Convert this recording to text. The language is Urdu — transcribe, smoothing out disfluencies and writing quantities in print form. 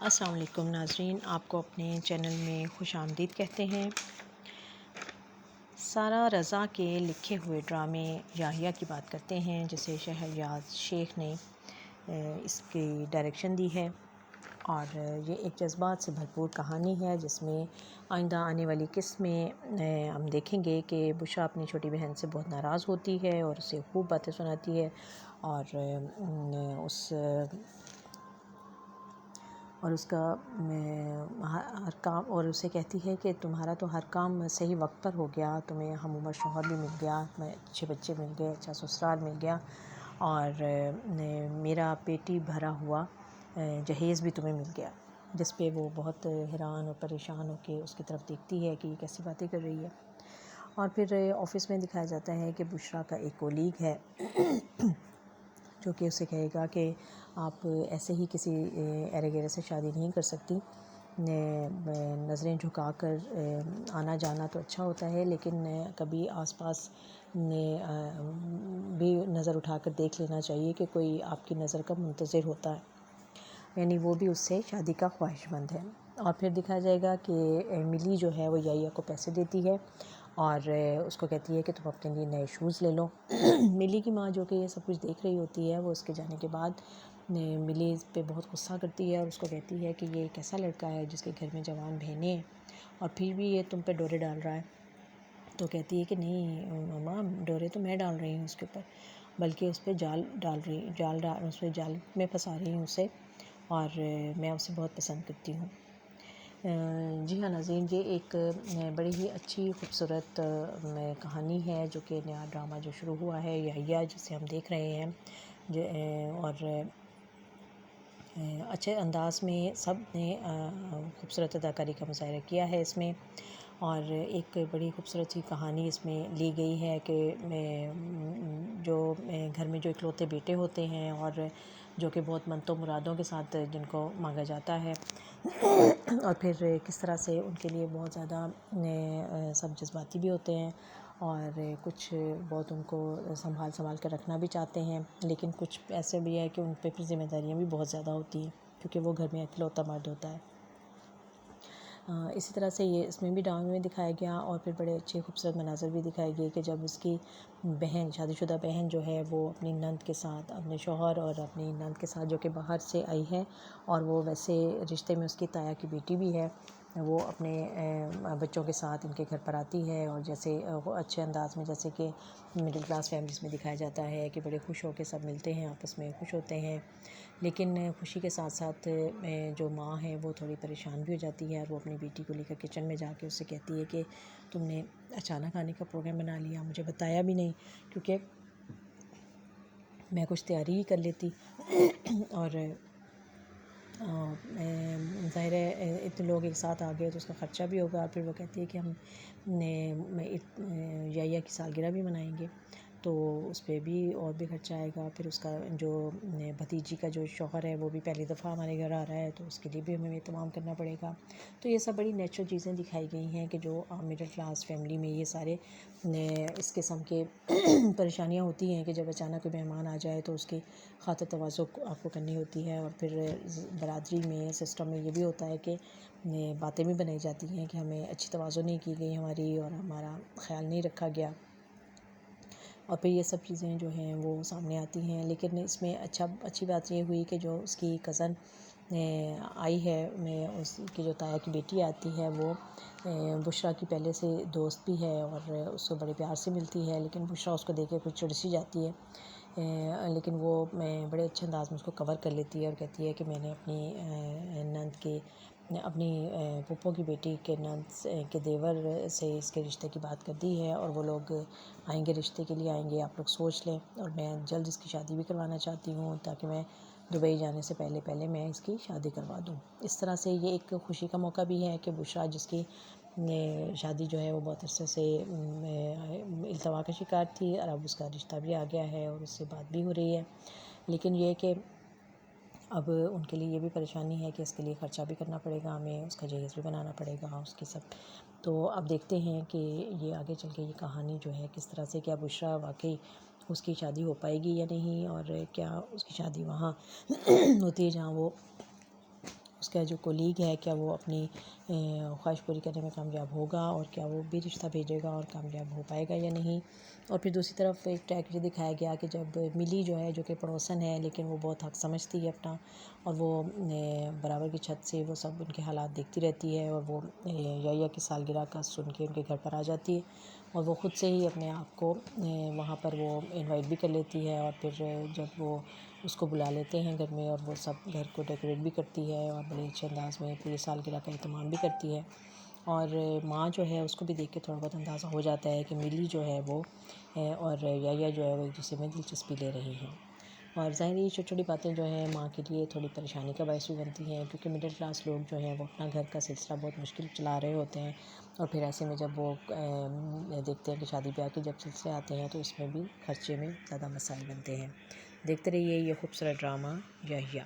السلام علیکم ناظرین، آپ کو اپنے چینل میں خوش آمدید کہتے ہیں۔ سارہ رضا کے لکھے ہوئے ڈرامے یاحیٰ کی بات کرتے ہیں، جسے شہریار شیخ نے اس کی ڈائریکشن دی ہے، اور یہ ایک جذبات سے بھرپور کہانی ہے جس میں آئندہ آنے والی قسط میں ہم دیکھیں گے کہ بشریٰ اپنی چھوٹی بہن سے بہت ناراض ہوتی ہے اور اسے خوب باتیں سناتی ہے، اور اس کا ہر کام، اور اسے کہتی ہے کہ تمہارا تو ہر کام صحیح وقت پر ہو گیا، تمہیں ہم عمر شوہر بھی مل گیا، تمہیں اچھے بچے مل گئے، اچھا سسرال مل گیا، اور میرا پیٹی بھرا ہوا جہیز بھی تمہیں مل گیا، جس پہ وہ بہت حیران اور پریشان ہو کے اس کی طرف دیکھتی ہے کہ یہ کیسی باتیں کر رہی ہے۔ اور پھر آفس میں دکھایا جاتا ہے کہ بشریٰ کا ایک کولیگ ہے جو کہ اسے کہے گا کہ آپ ایسے ہی کسی ایرے گیرے سے شادی نہیں کر سکتی، نظریں جھکا کر آنا جانا تو اچھا ہوتا ہے، لیکن کبھی آس پاس بھی نظر اٹھا کر دیکھ لینا چاہیے کہ کوئی آپ کی نظر کا منتظر ہوتا ہے، یعنی وہ بھی اس سے شادی کا خواہش مند ہے۔ اور پھر دکھایا جائے گا کہ ملی جو ہے وہ یاحیٰ کو پیسے دیتی ہے اور اس کو کہتی ہے کہ تم اپنے لیے نئے شوز لے لو۔ ملی کی ماں جو کہ یہ سب کچھ دیکھ رہی ہوتی ہے، وہ اس کے جانے کے بعد ملی پہ بہت غصہ کرتی ہے اور اس کو کہتی ہے کہ یہ ایک ایسا لڑکا ہے جس کے گھر میں جوان بہنیں ہیں اور پھر بھی یہ تم پہ ڈورے ڈال رہا ہے۔ تو کہتی ہے کہ نہیں ماما، ڈورے تو میں ڈال رہی ہوں اس کے اوپر، بلکہ اس پہ اس پہ جال میں پھنسا رہی ہوں اسے، اور میں اسے بہت پسند کرتی ہوں۔ جی ہاں ناظرین، یہ ایک بڑی ہی اچھی خوبصورت کہانی ہے جو کہ نیا ڈرامہ جو شروع ہوا ہے یاحیٰ، جسے ہم دیکھ رہے ہیں، اور اچھے انداز میں سب نے خوبصورت اداکاری کا مظاہرہ کیا ہے اس میں، اور ایک بڑی خوبصورت سی کہانی اس میں لی گئی ہے کہ جو گھر میں جو اکلوتے بیٹے ہوتے ہیں اور جو کہ بہت منتوں مرادوں کے ساتھ جن کو مانگا جاتا ہے، اور پھر کس طرح سے ان کے لیے بہت زیادہ سب جذباتی بھی ہوتے ہیں، اور کچھ بہت ان کو سنبھال کر رکھنا بھی چاہتے ہیں، لیکن کچھ ایسے بھی ہے کہ ان پہ پھر ذمہ داریاں بھی بہت زیادہ ہوتی ہیں کیونکہ وہ گھر میں اکلوتا مرد ہوتا ہے۔ اسی طرح سے یہ اس میں بھی ڈرامے میں دکھایا گیا، اور پھر بڑے اچھے خوبصورت مناظر بھی دکھائے گئے کہ جب اس کی بہن، شادی شدہ بہن جو ہے، وہ اپنی نند کے ساتھ، اپنے شوہر اور اپنی نند کے ساتھ جو کہ باہر سے آئی ہے، اور وہ ویسے رشتے میں اس کی تایا کی بیٹی بھی ہے، وہ اپنے بچوں کے ساتھ ان کے گھر پر آتی ہے، اور جیسے وہ اچھے انداز میں، جیسے کہ مڈل کلاس فیملیز میں دکھایا جاتا ہے کہ بڑے خوش ہو کے سب ملتے ہیں، آپس میں خوش ہوتے ہیں، لیکن خوشی کے ساتھ ساتھ جو ماں ہے وہ تھوڑی پریشان بھی ہو جاتی ہے، اور وہ اپنی بیٹی کو لے کر کچن میں جا کے اس سے کہتی ہے کہ تم نے اچانک آنے کا پروگرام بنا لیا، مجھے بتایا بھی نہیں، کیونکہ میں کچھ تیاری ہی کر لیتی، اور ظاہر ہے اتنے لوگ ایک ساتھ آ گئے تو اس کا خرچہ بھی ہوگا۔ پھر وہ کہتی ہے کہ ہم یاحیٰ کی سالگرہ بھی منائیں گے تو اس پہ بھی اور بھی خرچہ آئے گا، پھر اس کا جو بھتیجی کا جو شوہر ہے وہ بھی پہلی دفعہ ہمارے گھر آ رہا ہے تو اس کے لیے بھی ہمیں اہتمام کرنا پڑے گا۔ تو یہ سب بڑی نیچرل چیزیں دکھائی گئی ہیں کہ جو مڈل کلاس فیملی میں یہ سارے اس قسم کے پریشانیاں ہوتی ہیں کہ جب اچانک کوئی مہمان آ جائے تو اس کی خاطر تواضع آپ کو کرنی ہوتی ہے، اور پھر برادری میں، سسٹم میں یہ بھی ہوتا ہے کہ باتیں بھی بنائی جاتی ہیں کہ ہمیں اچھی تواضع نہیں کی گئی ہماری، اور ہمارا خیال نہیں رکھا گیا، اور پھر یہ سب چیزیں جو ہیں وہ سامنے آتی ہیں۔ لیکن اس میں اچھی بات یہ ہوئی کہ جو اس کی کزن آئی ہے، اس کی جو تایا کی بیٹی آتی ہے، وہ بشریٰ کی پہلے سے دوست بھی ہے اور اس کو بڑے پیار سے ملتی ہے، لیکن بشریٰ اس کو دیکھ کے کچھ چڑ سی جاتی ہے، لیکن وہ بڑے اچھے انداز میں اس کو کور کر لیتی ہے اور کہتی ہے کہ میں نے اپنی پھپھو کی بیٹی کے نند کے دیور سے اس کے رشتے کی بات کر دی ہے، اور وہ لوگ آئیں گے، رشتے کے لیے آئیں گے، آپ لوگ سوچ لیں، اور میں جلد اس کی شادی بھی کروانا چاہتی ہوں تاکہ میں دبئی جانے سے پہلے میں اس کی شادی کروا دوں۔ اس طرح سے یہ ایک خوشی کا موقع بھی ہے کہ بشریٰ جس کی شادی جو ہے وہ بہت عرصے سے التوا کا شکار تھی، اور اب اس کا رشتہ بھی آ گیا ہے اور اس سے بات بھی ہو رہی ہے، لیکن یہ کہ اب ان کے لیے یہ بھی پریشانی ہے کہ اس کے لیے خرچہ بھی کرنا پڑے گا، ہمیں اس کا جہیز بھی بنانا پڑے گا، اس کے سب۔ تو اب دیکھتے ہیں کہ یہ آگے چل کے یہ کہانی جو ہے کس طرح سے، کیا بشریٰ واقعی اس کی شادی ہو پائے گی یا نہیں، اور کیا اس کی شادی وہاں ہوتی ہے جہاں وہ اس کا جو کولیگ ہے کیا وہ اپنی خواہش پوری کرنے میں کامیاب ہوگا، اور کیا وہ بھی رشتہ بھیجے گا اور کامیاب ہو پائے گا یا نہیں۔ اور پھر دوسری طرف ایک ٹریک یہ دکھایا گیا کہ جب ملی جو ہے، جو کہ پڑوسن ہے لیکن وہ بہت حق سمجھتی ہے اپنا، اور وہ برابر کی چھت سے وہ سب ان کے حالات دیکھتی رہتی ہے، اور وہ یحییٰ کی سالگرہ کا سن کے ان کے گھر پر آ جاتی ہے، اور وہ خود سے ہی اپنے آپ کو وہاں پر وہ انوائٹ بھی کر لیتی ہے، اور پھر جب وہ اس کو بلا لیتے ہیں گھر میں، اور وہ سب گھر کو ڈیکوریٹ بھی کرتی ہے اور بڑے اچھے انداز میں پوری سالگرہ کا اہتمام بھی کرتی ہے، اور ماں جو ہے اس کو بھی دیکھ کے تھوڑا بہت اندازہ ہو جاتا ہے کہ ملی جو ہے وہ اور یحییٰ جو ہے وہ ایک دوسرے میں دلچسپی لے رہی ہیں، اور ظاہر یہ چھوٹی چھوٹی باتیں جو ہیں ماں کے لیے تھوڑی پریشانی کا باعث بھی بنتی ہیں، کیونکہ مڈل کلاس لوگ جو ہیں وہ اپنا گھر کا سلسلہ بہت مشکل چلا رہے ہوتے ہیں، اور پھر ایسے میں جب وہ دیکھتے ہیں کہ شادی بیاہ کے جب سلسلے آتے ہیں تو اس میں بھی خرچے میں زیادہ مسائل بنتے ہیں۔ دیکھتے رہیے یہ خوبصورت ڈرامہ یحییٰ۔